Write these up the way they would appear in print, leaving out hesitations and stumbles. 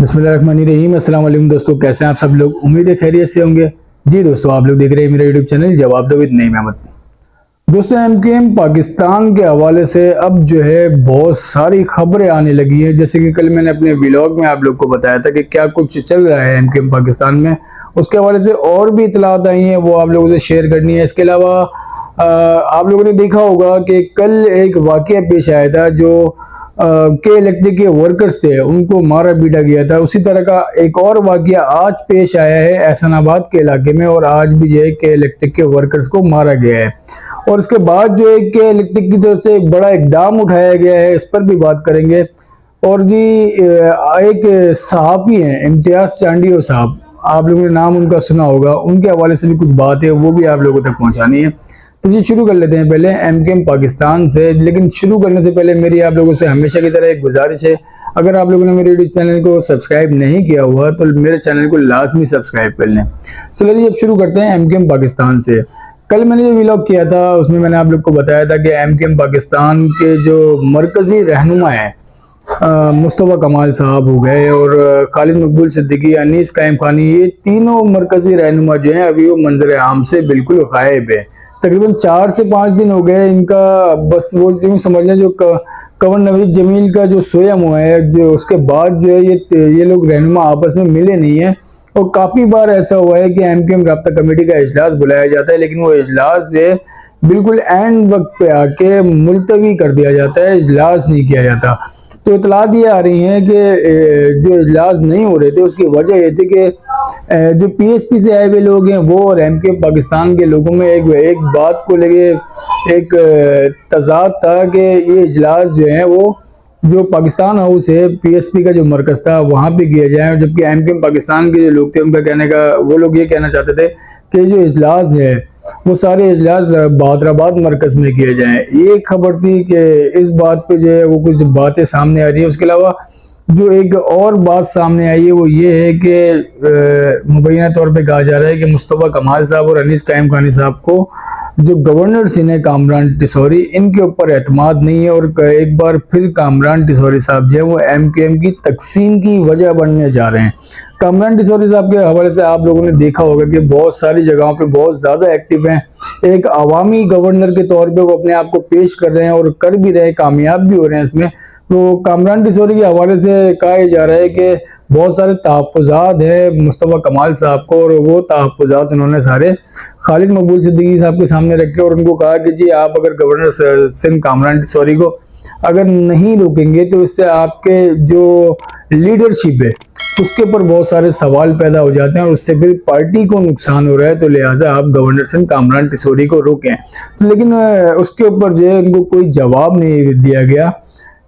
बिस्मिल्लाहिर्रहमानिर्रहीम। अस्सलाम वालेकुम दोस्तों, कैसे हैं आप सब लोग। उम्मीद है खैरियत से होंगे। जी दोस्तों, आप लोग देख रहे हैं मेरा यूट्यूब चैनल जवाब दो विद नईम अहमद। दोस्तों, एमकेएम पाकिस्तान के हवाले से अब जो है बहुत सारी खबरें आने लगी हैं। जैसे कि कल मैंने अपने व्लॉग में आप लोग को बताया था कि क्या कुछ चल रहा है एमकेएम पाकिस्तान में, उसके हवाले से और भी इतलात आई हैं, वो आप लोगों से शेयर करनी है। इसके अलावा आप लोगों ने देखा होगा कि कल एक वाकया पेश आया था जो के इलेक्ट्रिक के वर्कर्स थे उनको मारा पीटा गया था। उसी तरह का एक और वाकया आज पेश आया है एहसानाबाद के इलाके में, और आज भी जो है के इलेक्ट्रिक के वर्कर्स को मारा गया है। और उसके बाद जो है के इलेक्ट्रिक की तरफ से एक बड़ा इकदाम उठाया गया है, इस पर भी बात करेंगे। और जी एक सहाफ़ी हैं इम्तियाज चांडियो साहब, आप लोगों ने नाम उनका सुना होगा, उनके हवाले से भी कुछ बात है, वो भी आप लोगों तक पहुंचानी है। तो जी शुरू कर लेते हैं पहले एमकेएम पाकिस्तान से। लेकिन शुरू करने से पहले मेरी आप लोगों से हमेशा की तरह एक गुजारिश है, अगर आप लोगों ने मेरे यूट्यूब चैनल को सब्सक्राइब नहीं किया हुआ तो मेरे चैनल को लाजमी सब्सक्राइब कर लें। चलिए जी अब शुरू करते हैं एमकेएम पाकिस्तान से। कल मैंने जो व्लॉग किया था उसमें मैंने आप लोग को बताया था कि एमकेएम पाकिस्तान के जो मरकजी रहनुमा है मुस्तफ़ा कमाल साहब हो गए और खालिद मकबूल सिद्दीकी, अनीस कायम खानी, ये तीनों मरकजी रहनुमा जो हैं अभी वो मंजर आम से बिल्कुल गायब है। तकरीबन 4 से 5 दिन हो गए इनका, बस वो जो समझ लें जो कंवर नवीद जमील का जो सोया हुआ है, जो उसके बाद जो है ये लोग रहनुमा आपस में मिले नहीं है। और काफ़ी बार ऐसा हुआ है कि एमकेएम राब्ता कमेटी का इजलास बुलाया जाता है, लेकिन वो इजलास जो है बिल्कुल एंड वक्त पे आके मुलतवी कर दिया जाता है, इजलास नहीं किया जाता। तो इतलात ये आ रही हैं कि जो इजलास नहीं हो रहे थे उसकी वजह ये थी कि जो पीएसपी से आए हुए लोग हैं वो और एमकेएम पाकिस्तान के लोगों में एक बात को लेके एक तजाद था कि ये इजलास जो है वो जो पाकिस्तान हाउस है पीएसपी का जो मरकज था वहां पे किया जाए। जबकि एमकेएम पाकिस्तान के जो लोग थे उनका कहने का, वो लोग ये कहना चाहते थे कि जो इजलास है वो सारे इजलास बहादराबाद मरकज में किए जाएं। ये खबर थी कि इस बात पे जो है वो कुछ बातें सामने आ रही है। उसके अलावा जो एक और बात सामने आई है वो ये है कि मुबैना तौर पे कहा जा रहा है कि मुस्तफ़ा कमाल साहब और अनीस कायम खानी साहब को जो गवर्नर सिने कामरान टिसौरी, इनके ऊपर एतमाद नहीं है। और एक बार फिर कामरान टिसौरी साहब जो है वो एमकेएम की तकसीम की वजह बनने जा रहे हैं। कामरान टिसौरी साहब के हवाले से आप लोगों ने देखा होगा कि बहुत सारी जगहों पे बहुत ज़्यादा एक्टिव हैं, एक अवामी गवर्नर के तौर पे वो अपने आप को पेश कर रहे हैं और कर भी रहे हैं, कामयाब भी हो रहे हैं इसमें। तो कामरान टिसौरी के हवाले से कहा जा रहा है कि बहुत सारे तहफ़्फ़ुज़ात हैं मुस्तफ़ा कमाल साहब को, और वो तहफ़्फ़ुज़ात उन्होंने सारे खालिद मकबूल सिद्दीकी साहब के सामने रखे और उनको कहा कि जी आप अगर गवर्नर सिंध कामरान टिसौरी को अगर नहीं रोकेंगे तो इससे आपके जो लीडरशिप है उसके ऊपर बहुत सारे सवाल पैदा हो जाते हैं और उससे फिर पार्टी को नुकसान हो रहा है, तो लिहाजा आप गवर्नर सिंध कामरान टिसौरी को रोकें। तो लेकिन उसके ऊपर जो है उनको कोई जवाब नहीं दिया गया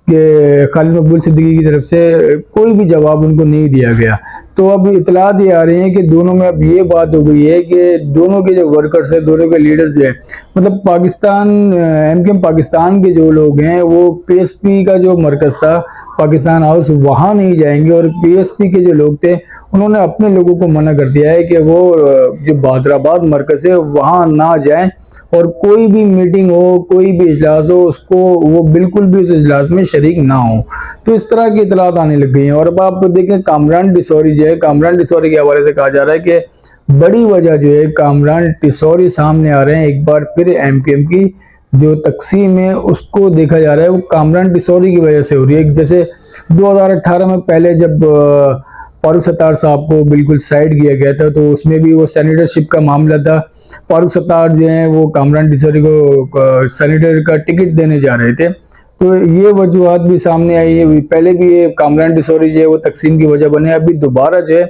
कि खालिद मकबूल सिद्दीकी की तरफ से कोई भी जवाब उनको नहीं दिया गया। तो अब इतलात ये आ रही हैं कि दोनों में अब ये बात हो गई है कि दोनों के जो वर्कर्स हैं, दोनों के लीडर्स हैं, मतलब पाकिस्तान एमकेएम पाकिस्तान के जो लोग हैं वो पीएसपी का जो मरकज था पाकिस्तान हाउस वहाँ नहीं जाएंगे, और पीएसपी के जो लोग थे उन्होंने अपने लोगों को मना कर दिया है कि वो जो बहादराबाद मरकज है वहाँ ना जाएं, और कोई भी मीटिंग हो, कोई भी इजलास हो, उसको वो बिल्कुल भी उस इजलास में शरीक ना हो। तो इस तरह की इतलात आने लग गई हैं। और अब आप देखें कामरान टिसौरी जो है, कामरान टिसौरी के हवाले से कहा जा रहा है कि बड़ी वजह जो है कामरान टिसौरी सामने आ रहे हैं। एक बार फिर एमकेएम की जो तकसीम है उसको देखा जा रहा है वो कामरान टिसौरी की वजह से हो रही है। जैसे 2018 में पहले जब फारूक सत्तार साहब को बिल्कुल साइड किया गया था तो उसमें भी वो सेनेटरशिप का मामला था। फारूक सत्तार जो है वो कामरान टिसौरी को सेनेटर का टिकट देने जा रहे थे, तो ये वजूहत भी सामने आई है। पहले भी ये कामरान टिसौरी जो है वो तकसीम की वजह बने, अभी दोबारा जो है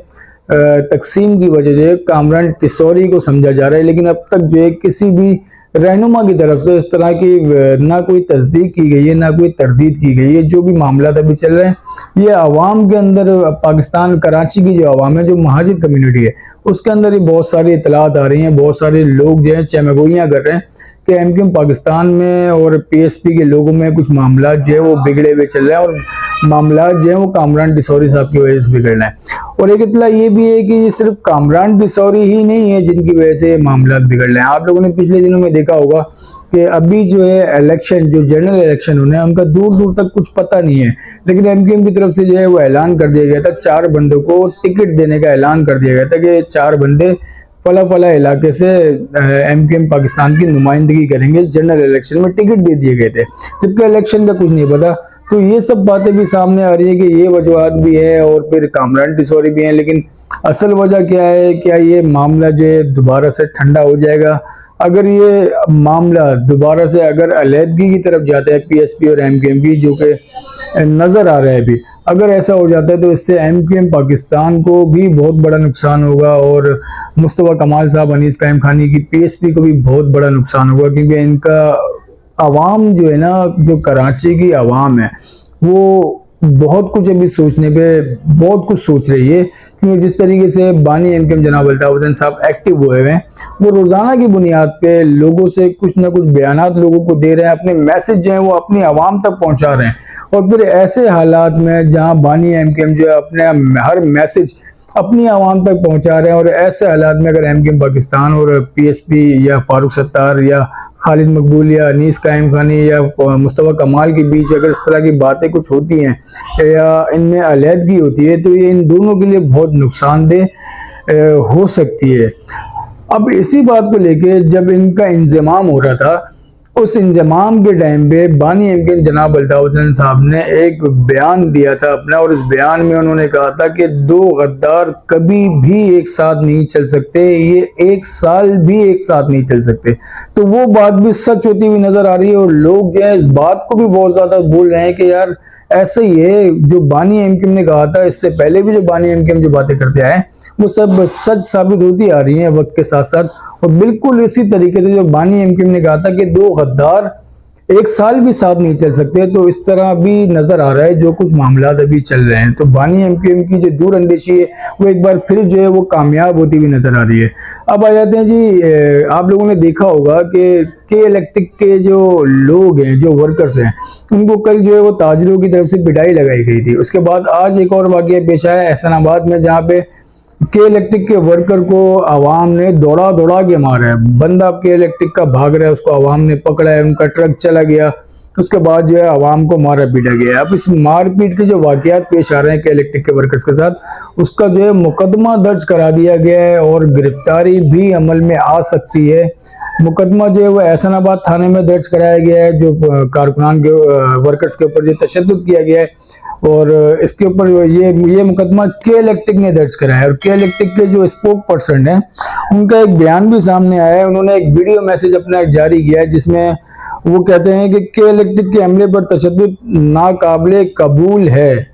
तकसीम की वजह जो है कामरान टिसौरी को समझा जा रहा है। लेकिन अब तक जो है किसी भी रहनुमा की तरफ से इस तरह की ना कोई तस्दीक की गई है ना कोई तरदीद की गई है। जो भी मामला अभी चल रहे हैं ये अवाम के अंदर, पाकिस्तान कराची की जो अवाम है, जो महाजिर कम्युनिटी है, उसके अंदर ही बहुत सारी इतलात आ रही हैं। बहुत सारे लोग जो है चमगोइयाँ कर रहे हैं कि एमकेएम पाकिस्तान में और पीएसपी के लोगों में कुछ मामला जो है वो बिगड़े हुए चल रहे हैं, और मामला जो है वो कामरान टिसौरी साहब की वजह से बिगड़ रहे हैं। और एक इतला ये भी है कि ये सिर्फ कामरान टिसौरी ही नहीं है जिनकी वजह से मामला बिगड़ रहे हैं। आप लोगों ने पिछले दिनों में देखा होगा कि अभी जो है इलेक्शन, जो जनरल इलेक्शन होने हैं, उनका दूर दूर तक कुछ पता नहीं है, लेकिन एमकेएम की तरफ से जो है वो ऐलान कर दिया गया था, 4 बंदों को टिकट देने का ऐलान कर दिया गया था कि 4 बंदे फला फला इलाके से एमकेएम पाकिस्तान की नुमाइंदगी करेंगे, जनरल इलेक्शन में टिकट दे दिए गए थे, जबकि इलेक्शन का कुछ नहीं पता। तो ये सब बातें भी सामने आ रही है कि ये वजूहत भी है और फिर कामरान टिसौरी भी है, लेकिन असल वजह क्या है? क्या ये मामला जो है दोबारा से ठंडा हो जाएगा? अगर ये मामला दोबारा से अगर अलहदगी की तरफ जाता है पीएसपी और एमकेएम की, जो कि नजर आ रहा है अभी, अगर ऐसा हो जाता है तो इससे एमकेएम पाकिस्तान को भी बहुत बड़ा नुकसान होगा और मुस्तफा कमाल साहब, अनीस कायम खानी की पीएसपी को भी बहुत बड़ा नुकसान होगा, क्योंकि इनका आवाम जो है ना, जो कराची की आवाम है, वो बहुत कुछ अभी सोचने पे बहुत कुछ सोच रही है, क्योंकि जिस तरीके से बानी एमकेएम जनाब अल्ताफ हुसैन साहब एक्टिव हुए हैं, वो रोजाना की बुनियाद पे लोगों से कुछ ना कुछ बयानात लोगों को दे रहे हैं, अपने मैसेज जो है वो अपनी आवाम तक पहुंचा रहे हैं। और फिर ऐसे हालात में जहां बानी एमकेएम जो है अपने हर मैसेज अपनी आवाम तक पहुंचा रहे हैं, और ऐसे हालात में अगर एमकेएम पाकिस्तान और पीएसपी या फारूक सत्तार या खालिद मकबूल या अनीस कायम खानी या मुस्तफा कमाल के बीच अगर इस तरह की बातें कुछ होती हैं या इनमें अलहदगी होती है, तो ये इन दोनों के लिए बहुत नुकसानदेह हो सकती है। अब इसी बात को लेके जब इनका इंजमाम हो रहा था, उस इंजमाम के टाइम पे बानी एमकेएम जनाब अल्ताफ हुसैन साहब ने एक बयान दिया था अपना, और इस बयान में उन्होंने कहा था कि 2 गद्दार कभी भी एक साथ नहीं चल सकते, ये 1 साल भी एक साथ नहीं चल सकते। तो वो बात भी सच होती हुई नजर आ रही है, और लोग जो है इस बात को भी बहुत ज्यादा बोल रहे हैं कि यार ऐसे ही है, जो बानी एमकेएम ने कहा था, इससे पहले भी जो बानी एमकेएम जो बातें करते आए वो सब सच साबित होती आ रही हैं वक्त के साथ साथ। और बिल्कुल इसी तरीके से जो बानी एमकेएम ने कहा था कि 2 गद्दार 1 साल भी साथ नहीं चल सकते, तो इस तरह भी नजर आ रहा है जो कुछ मामला अभी चल रहे हैं। तो बानी एमकेएम की जो दूर अंदेशी है वो एक बार फिर जो है वो कामयाब होती हुई नजर आ रही है। अब आ जाते हैं जी, आप लोगों ने देखा होगा कि के इलेक्ट्रिक के जो लोग हैं, जो वर्कर्स हैं, उनको कल जो है वो ताजिरों की तरफ से पिटाई लगाई गई थी। उसके बाद आज एक और वाकया पेश आया एहसनाबाद में, जहाँ पे के इलेक्ट्रिक के वर्कर को आवाम ने दौड़ा दौड़ा के मारा है। बंदा के इलेक्ट्रिक का भाग रहा है, उसको आवाम ने पकड़ा है, उनका ट्रक चला गया, उसके बाद जो है आवाम को मारा पीटा गया। अब इस मारपीट के जो वाकयात पेश आ रहे हैं के इलेक्ट्रिक के वर्कर्स के साथ, उसका जो है मुकदमा दर्ज करा दिया गया है और गिरफ्तारी भी अमल में आ सकती है। मुकदमा जो है वो एहसनाबाद थाने में दर्ज कराया गया है, जो कारकुनान के वर्कर्स के ऊपर जो तशद्दुद किया गया है, और इसके ऊपर ये मुकदमा के इलेक्ट्रिक ने दर्ज कराया है। और के इलेक्ट्रिक के जो स्पोक पर्सन है, उनका एक बयान भी सामने आया है। उन्होंने एक वीडियो मैसेज अपना जारी किया है, जिसमें वो कहते हैं कि के इलेक्ट्रिक के हमले पर तशद्दुद नाकाबिले कबूल है।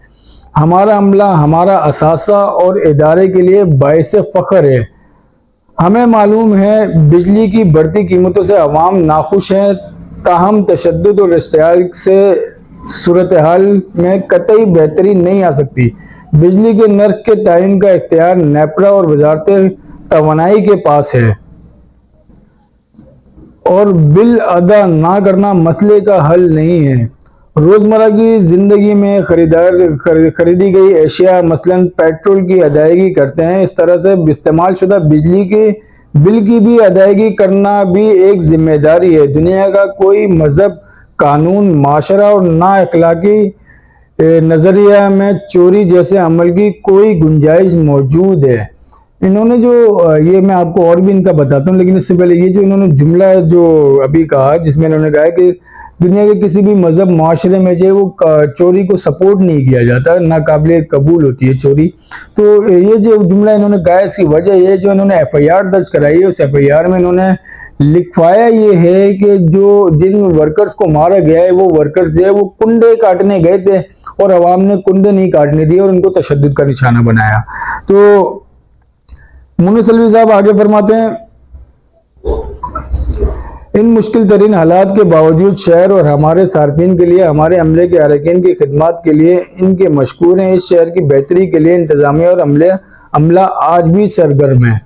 हमारा हमला हमारा असासा और इदारे के लिए बाइस फख्र है। हमें मालूम है बिजली की बढ़ती कीमतों से अवाम नाखुश है, ताहम तशद्दुद और इश्तियाल से सूरत हाल में कतई बेहतरी नहीं आ सकती। बिजली के नर्क के तयन का इख्तियार नेपरा और वजारत तवानाई के पास है, और बिल अदा ना करना मसले का हल नहीं है। रोजमर्रा की जिंदगी में खरीदी गई एशिया मसलन पेट्रोल की अदायगी करते हैं। इस तरह से इस्तेमाल शुदा बिजली के बिल की भी अदायगी करना भी एक जिम्मेदारी है। दुनिया का कोई मजहब, कानून, माशरा और ना अखलाकी नजरिया में चोरी जैसे अमल की कोई गुंजाइश मौजूद है। इन्होंने जो ये मैं आपको और भी इनका बताता हूँ, लेकिन इससे पहले ये जो इन्होंने जुमला जो अभी कहा, जिसमें इन्होंने कहा कि दुनिया के किसी भी मजहब माशरे में जो वो चोरी को सपोर्ट नहीं किया जाता, नाकाबिले कबूल होती है चोरी। तो ये जो जुमला इन्होंने कहा, इसकी वजह ये जो इन्होंने एफआईआर दर्ज कराई है, उस एफआईआर में इन्होंने लिखवाया ये है कि जो जिन वर्कर्स को मारा गया है, वो वर्कर्स जो है वो कुंडे काटने गए थे और अवाम ने कुंडे नहीं काटने दिए और उनको तशद्दुद का निशाना बनाया। तो मुनीस अलवी साहब आगे फरमाते हैं, इन मुश्किल तरीन हालात के बावजूद शहर और हमारे सार्फिन के लिए, हमारे अमले के अरकान की खिदमत के लिए इनके मशकूर हैं। इस शहर की बेहतरी के लिए इंतजामिया और अमला आज भी सरगर्म है।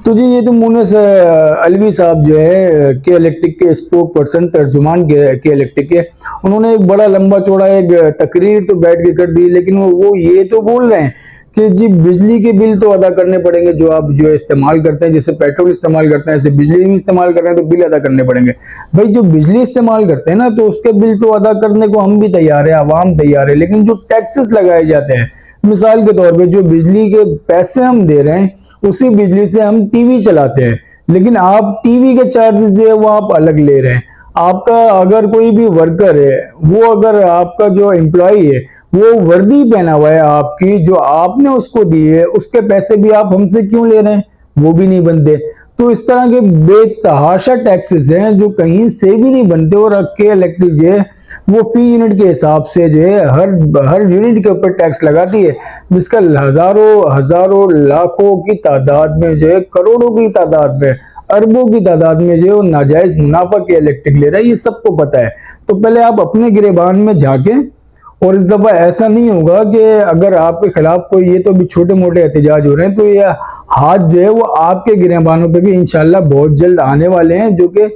तो जी ये तो मुनीस अलवी साहब जो है के इलेक्ट्रिक के स्पोक पर्सन, तर्जुमान के इलेक्ट्रिक के, उन्होंने एक बड़ा लंबा चौड़ा एक तकरीर तो बैठ के कर दी, लेकिन वो ये तो बोल रहे हैं कि जी बिजली के बिल तो अदा करने पड़ेंगे, जो आप जो इस्तेमाल करते हैं, जैसे पेट्रोल इस्तेमाल करते हैं ऐसे बिजली भी इस्तेमाल कर रहे हैं तो बिल अदा करने पड़ेंगे। भाई जो बिजली इस्तेमाल करते हैं ना तो उसके बिल तो अदा करने को हम भी तैयार है, आवाम तैयार है, लेकिन जो टैक्सेस लगाए जाते हैं, मिसाल के तौर पे जो बिजली के पैसे हम दे रहे हैं उसी बिजली से हम टीवी चलाते हैं, लेकिन आप टीवी के चार्जेस जो है वो आप अलग ले रहे हैं। आपका अगर कोई भी वर्कर है, वो अगर आपका जो एम्प्लॉय है वो वर्दी पहना हुआ है आपकी जो आपने उसको दी है, उसके पैसे भी आप हमसे क्यों ले रहे हैं, वो भी नहीं बनते। तो इस तरह के बेतहाशा टैक्सेस हैं जो कहीं से भी नहीं बनते, और रख के इलेक्ट्रिक जो है वो फी यूनिट के हिसाब से जो है हर यूनिट के ऊपर टैक्स लगाती है, जिसका हजारों लाखों की तादाद में जो है, करोड़ों की तादाद में, अरबों की तादाद में जो है वो नाजायज मुनाफा के इलेक्ट्रिक ले रहा है, ये सबको पता है। तो पहले आप अपने गिरेबान में झांके, और इस दफा ऐसा नहीं होगा कि अगर आपके खिलाफ कोई, ये तो अभी छोटे मोटे एहतजाज हो रहे हैं, तो ये हाथ जो है वो आपके गिरेबानों पे भी इंशाल्लाह बहुत जल्द आने वाले हैं, जो कि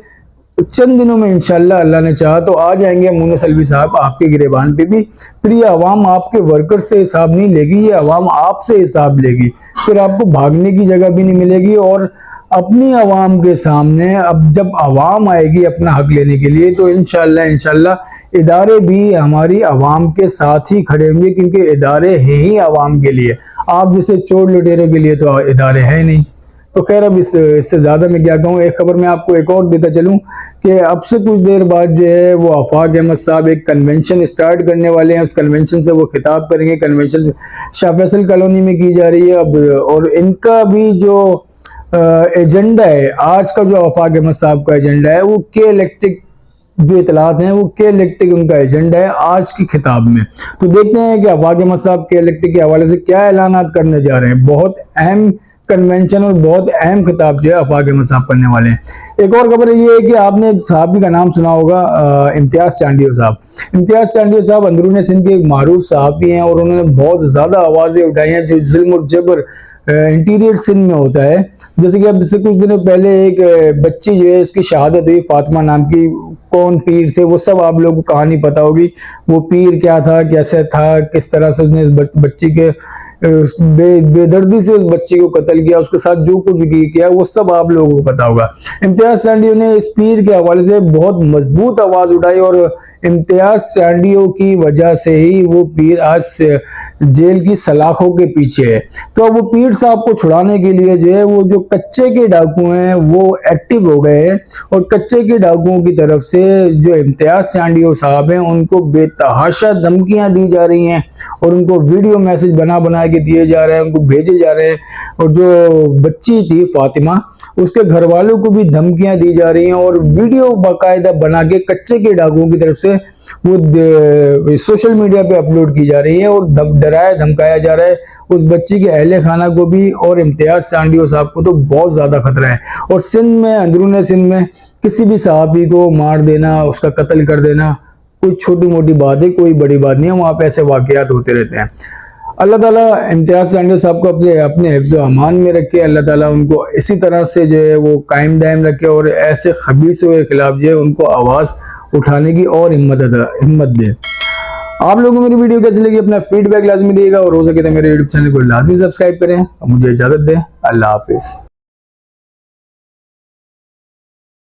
चंद दिनों में इंशाल्लाह अल्लाह ने चाहा तो आ जाएंगे मुन्ना सलवी साहब आपके गिरेबान पे भी। फिर ये अवाम आपके वर्कर से हिसाब नहीं लेगी, ये अवाम आपसे हिसाब लेगी, फिर आपको भागने की जगह भी नहीं मिलेगी। और अपनी अवाम के सामने अब जब अवाम आएगी अपना हक लेने के लिए तो इंशाल्लाह इदारे भी हमारी अवाम के साथ ही खड़े होंगे, क्योंकि इदारे हैं ही अवाम के लिए, आप जैसे चोर लुटेरों के लिए तो इदारे हैं नहीं। तो खैर अब इससे ज्यादा मैं क्या कहूँ। एक खबर मैं आपको एक और देता चलूं कि अब से कुछ देर बाद जो है वो आफाक अहमद साहब एक कन्वेंशन स्टार्ट करने वाले हैं, उस कन्वेंशन से वो खिताब करेंगे। कन्वेंशन शाह फैसल कॉलोनी में की जा रही है अब, और इनका भी जो एजेंडा है, आज का जो आफाक अहमद साहब का एजेंडा है वो के इलेक्ट्रिक जो इतलात हैं वो के इलेक्ट्रिक उनका एजेंडा है आज की खिताब में। तो देखते हैं कि आफाक अहमद साहब के इलेक्ट्रिक के हवाले से क्या ऐलानात करने जा रहे हैं। बहुत अहम कन्वेंशन और बहुत अहम खिताब जो है आफाक अहमद साहब करने वाले हैं। एक और खबर ये है कि आपने एक साहबी का नाम सुना होगा, इम्तियाज चांडियो साहब। इम्तियाज चांडियो साहब अंदरून सिंध के एक मारूफ साहबी हैं, और उन्होंने बहुत ज्यादा आवाजें उठाई हैं जो जुल्म और जबर इंटीरियर सिंध में होता है। जैसे कि अब से कुछ दिनों पहले एक बच्ची जो है उसकी शहादत हुई, फातिमा नाम की, कौन पीर से, वो सब आप लोगों को कहानी पता होगी, वो पीर क्या था, कैसे था, किस तरह से उसने बच्ची के बेदर्दी से उस बच्चे को कत्ल किया, उसके साथ जो कुछ भी किया वो सब आप लोगों को पता होगा। इम्तियाज चांडियो ने इस पीर के हवाले से बहुत मजबूत आवाज उठाई, और इम्तियाज चांडियो की वजह से ही वो पीर आज जेल की सलाखों के पीछे है। तो अब वो पीर साहब को छुड़ाने के लिए जो है वो जो कच्चे के डाकू हैं वो एक्टिव हो गए हैं, और कच्चे के डाकुओं की तरफ से जो इम्तियाज चांडियो साहब हैं उनको बेतहाशा धमकियां दी जा रही हैं, और उनको वीडियो मैसेज बना के दिए जा रहे हैं, उनको भेजे जा रहे हैं। और जो बच्ची थी फातिमा, उसके घर वालों को भी धमकियां दी जा रही हैं, और वीडियो बाकायदा बना के कच्चे के डाकुओं की तरफ से वो सोशल मीडिया पे अपलोड की जा रही है, और डराया धमकाया जा रहा है उस बच्ची के अहले खाना को भी, और इम्तियाज चांडियो साहब को तो बहुत ज्यादा खतरा है। और सिंध में, अंदरून सिंध में किसी भी सहाबी को मार देना, उसका कत्ल कर देना कोई छोटी मोटी बात है, कोई बड़ी बात नहीं है, वहां पे ऐसे वाकयात होते रहते हैं। अल्लाह ताला इम्तियाज चांडियो साहब को अपने हिफ्ज़ व अमान में रखे, अल्लाह ताला उनको इसी तरह से जो है वो कायम दायम रखे, और ऐसे खबीसों के खिलाफ जो है उनको आवाज उठाने की और हिम्मत दे। आप लोगों को मेरी वीडियो कैसी लगी अपना फीडबैक लाजमी दिएगा, और हो सके तो मेरे यूट्यूब चैनल को लाजमी सब्सक्राइब करें। और मुझे इजाजत दें, अल्लाह हाफिज।